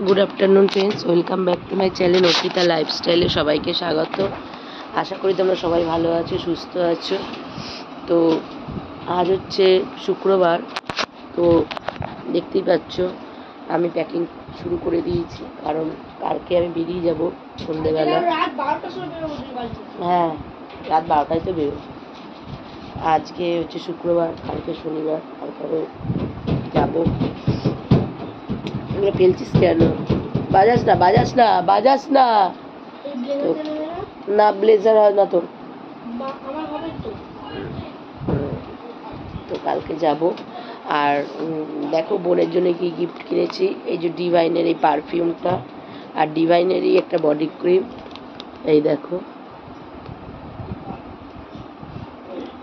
Good afternoon friends, welcome back to my channel Arpita লাইফস্টাইলে সবাইকে স্বাগত। আশা করি তোমরা সবাই ভালো আছো, সুস্থ আছো। তো আজ হচ্ছে শুক্রবার। তো দেখতেই পাচ্ছ আমি প্যাকিং শুরু করে দিয়েছি, কারণ কালকে আমি বেরিয়ে যাব সন্ধ্যেবেলা। হ্যাঁ, রাত 12টায় তো বেরোবো। আজকে হচ্ছে শুক্রবার, কালকে শনিবার, কালকে যাবো। এগুলো ফেলছিস কেন? বাজাস না, বাজাস না, বাজাস না। না, ব্লেজার হয় না তোর। তো কালকে যাব। আর দেখো বোনের জন্য কি গিফট কিনেছি। এই যে ডিভাইনের এই পারফিউমটা, আর ডিভাইনেরই একটা বডি ক্রিম। এই দেখো,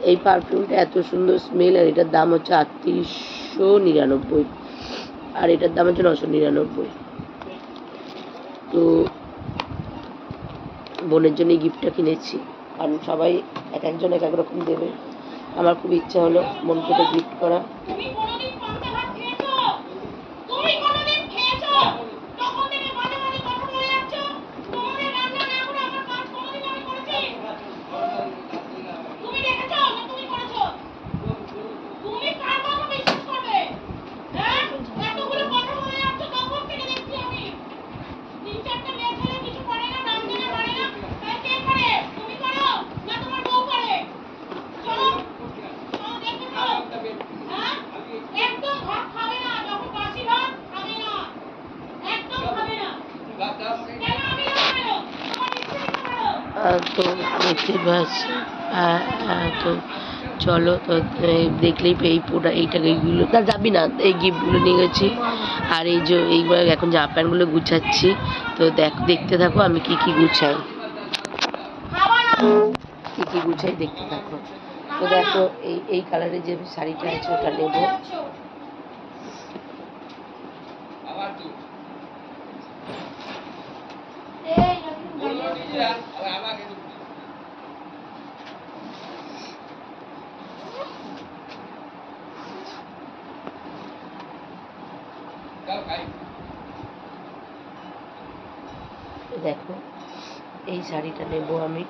এই পারফিউমটা এত সুন্দর স্মেল, আর এটার দাম হচ্ছে 3899, আর এটার দাম হচ্ছে 999। তো বোনের জন্য গিফটটা কিনেছি, কারণ সবাই এক একজন এক এক রকম দেবে। আমার খুব ইচ্ছা হলো বোনকে তো গিফট করা। তো দেখতে পাচ্ছি। তো চলো, তো দেখলেই এইগুলো না, যাবি না, এই গিফটগুলো নিয়ে গেছি। আর এই যে এইবার এখন জামা প্যান্টগুলো গুছাচ্ছি। তো দেখতে থাকো আমি কি কি গুছাই, দেখতে থাকো। তো দেখো, এই কালারের যে শাড়িটা আছে ওটা নেবো। দেখো, এই শাড়িটা নেব আমি,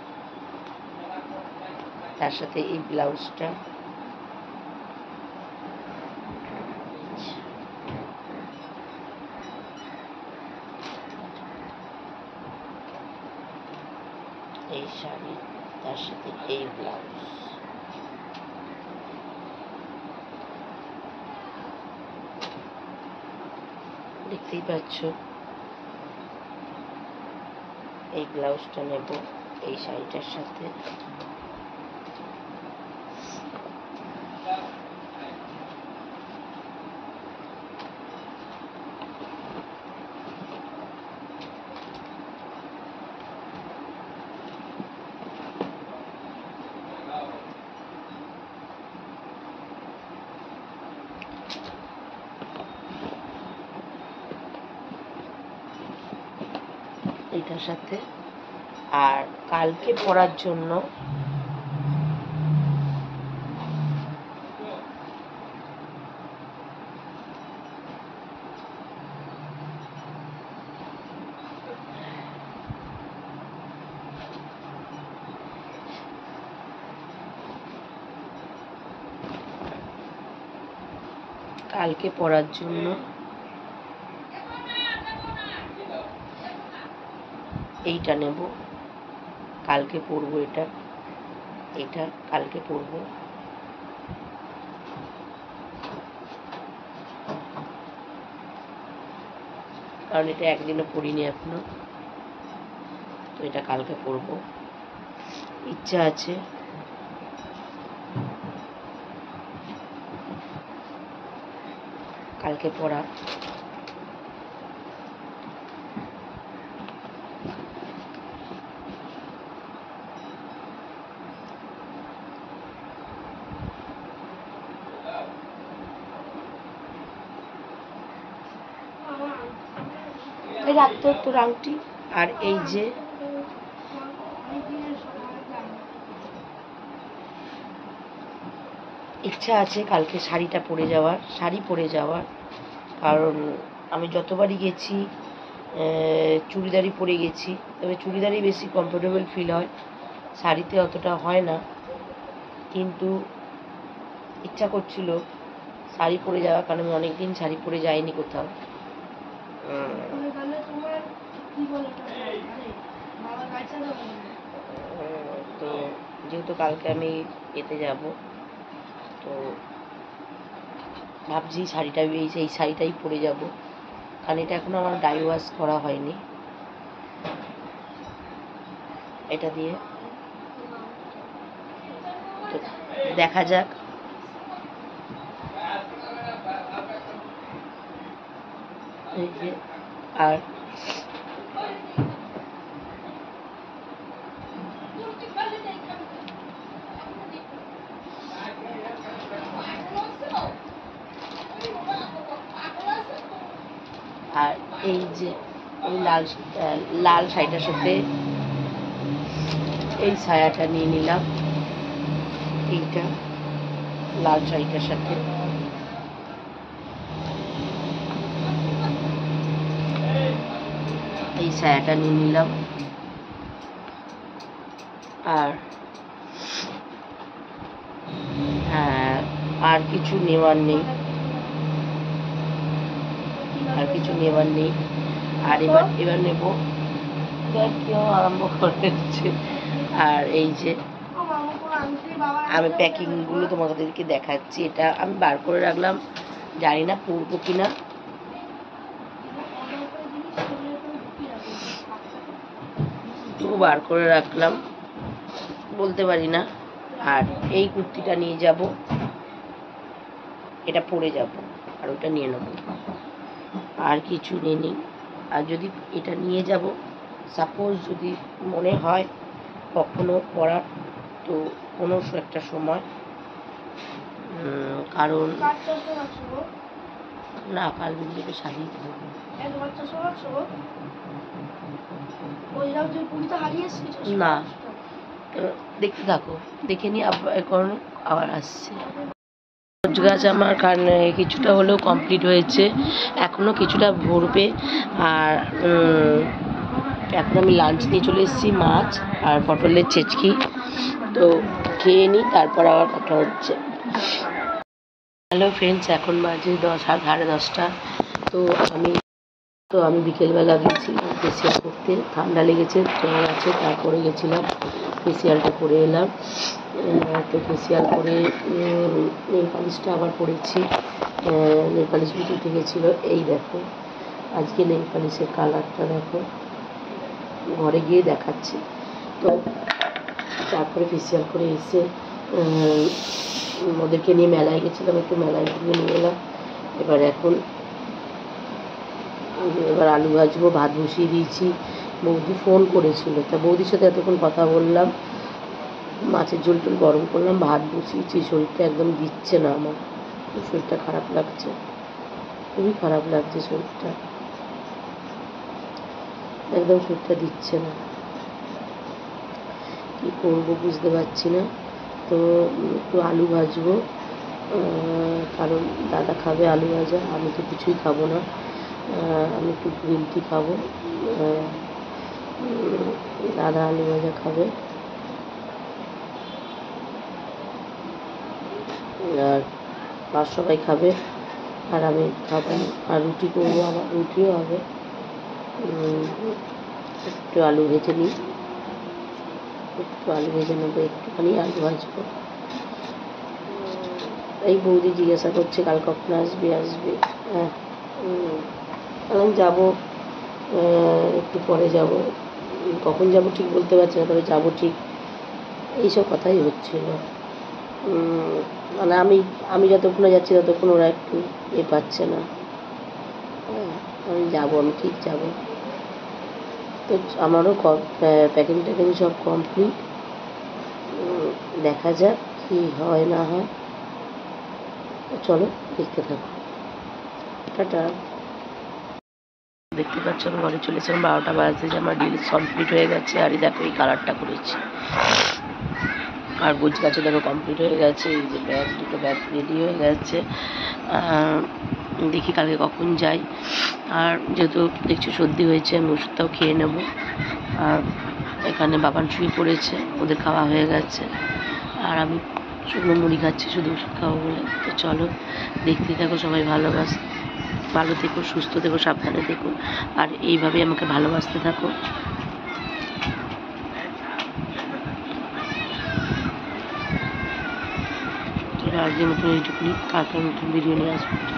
তার সাথে এই ব্লাউজটা। এই শাড়ি, তার সাথে এই ব্লাউজ। দেখতেই পাচ্ছ, এই ব্লাউজটা নেব এই শাড়িটার সাথে। এটার সাথে, আর কালকে পরার জন্য এইটা নেব, কালকে পরবো। এটা কালকে পরবো। কারণ এটা একদিনও পরিনি এখনো, তো এটা কালকে পরবো। ইচ্ছা আছে কালকে পরা। রাখতো তোর আংটি। আর এই যে ইচ্ছা আছে কালকে শাড়ি পরে যাওয়ার, কারণ আমি যতবারই গেছি চুড়িদারই পরে গেছি, তবে চুড়িদারই বেশি কমফোর্টেবল ফিল হয়, শাড়িতে অতটা হয় না। কিন্তু ইচ্ছা করছিল শাড়ি পরে যাওয়া, কারণ আমি অনেকদিন শাড়ি পরে যাইনি কোথাও। তো যেহেতু কালকে আমি এতে যাব, তো ভাবছি শাড়িটা এই শাড়িটাই পরে যাব, কারণ এটা এখনো আমার ডাই ওয়াশ করা হয়নি। এটা দিয়ে তো দেখা যাক। এই যে আর আর এই যে ওই লাল শাড়িটার সাথে এই ছায়াটা নিয়ে নিলাম, এইটা লাল শাড়িটার সাথে। এই ছায়াটা নিয়ে নিলাম। আর হ্যাঁ, আর কিছু নেওয়ার নেই, আর কিছু নেওয়ার নেই। আর এবার নেব, কেউ আরম্ভ করেছে। আর এই যে আমি প্যাকিংগুলো তোমাদেরকে দেখাচ্ছি। এটা আমি বার করে রাখলাম, জানি না পরবো কিনা। এটুকু বার করে রাখলাম, বলতে পারি না। আর এই কুর্তিটা নিয়ে যাব, এটা পরে যাব, আর ওটা নিয়ে নেব, আর কিছু নেই। আর যদি এটা নিয়ে যাব, সাপোজ যদি মনে হয় কখনো পরার, তো কোনো একটা সময়, কারণ না কাল বিকেলে শাড়ি পরবো না। দেখতে থাকো, দেখে নি এখন আবার আসছে। রোজ গাছ আমার কিছুটা হলেও কমপ্লিট হয়েছে, এখনও কিছুটা ভরবে। আর এখন আমি লাঞ্চ নিয়ে চলে এসেছি, মাছ আর পটলের ছেচকি। তো খেয়ে নিই, তারপর আবার কথা হচ্ছে। হ্যালো ফ্রেন্ডস, এখন বাজে 10:30। তো আমি বিকেলবেলা গেছিলাম ফেসিয়াল করতে, ঠান্ডা লেগেছে, জ্বর আছে, তারপরে গেছিলাম ফেসিয়ালটা করে এলাম। তো ফেসিয়াল করে নেল পালিশটা আবার পরেছি। নেল পালিশ ভিতরে গেছিলো, এই দেখো আজকে নেল পালিশের কালারটা দেখো, ঘরে গিয়ে দেখাচ্ছি। তো তারপরে ফেসিয়াল করে এসে ওদেরকে নিয়ে মেলায় গেছিলাম, একটু মেলায় ঘুরে নিয়ে এলাম। এবার আলু ভাজবো, ভাত বসিয়ে দিয়েছি। বৌদি ফোন করেছিল, তা বৌদির সাথে এতক্ষণ কথা বললাম, মাছের ঝোল টোল গরম করলাম, ভাত বসিয়েছি। শরীরটা একদম দিচ্ছে না আমার, শরীরটা খারাপ লাগছে, খুবই খারাপ লাগছে শরীরটা, একদম শরীরটা দিচ্ছে না, কী করবো বুঝতে পারছি না। তো একটু আলু ভাজবো, কারণ দাদা খাবে আলু ভাজা, আমি তো কিছুই খাবো না। আমি একটু গ্রিন টি খাবো, দাদা আলু ভাজা খাবে। আর সবাই খাবে, আর আমি খাবো। আর রুটি করবো, আমার রুটিও হবে। একটু আলু ভেজে নিই, একটু আলু ভেজে নেবো, একটুখানি আলু ভাজবো। এই বৌদি জিজ্ঞাসা করছে কাল কখন আসবে। হ্যাঁ, আমি যাবো, একটু পরে যাব, কখন যাব ঠিক বলতে পারছি না, তবে যাবো ঠিক, এইসব কথাই হচ্ছিল। মানে আমি যতক্ষণে যাচ্ছি ততক্ষণ ওরা একটু পাচ্ছে না। আমি যাবো, আমি ঠিক যাব। তো আমারও প্যাকিং ট্যাকিং সব কমপ্লিট, দেখা যাক কি হয় না হয়। চলো দেখতে থাকো, টাটা। দেখতে পাচ্ছ আমি ঘরে চলে এসেছিলাম, 12টা বাজতে, যে আমার ডিল কমপ্লিট হয়ে গেছে। আর এই দেখো এই কালারটা করেছি, আর গোছ গাছে দেখো কমপ্লিট হয়ে গেছে। এই যে দুটো ব্যাগ রেডি হয়ে গেছে। দেখি কালকে কখন যাই। আর যেহেতু দেখছি সর্দি হয়েছে, আমি ওষুধটাও খেয়ে নেব। আর এখানে বাবান শুয়ে পড়েছে, ওদের খাওয়া হয়ে গেছে, আর আমি শুকনো মুড়ি খাচ্ছি শুধু ওষুধ খাবো বলে। তো চলো দেখতে থাকো, সবাই ভালো থেকো, সুস্থ থেকো, সাবধানে থেকো, আর এইভাবেই আমাকে ভালোবাসতে থাকো। আজকের মতন এইটুকুনি, কালকের নতুন ভিডিও নিয়ে আসবো।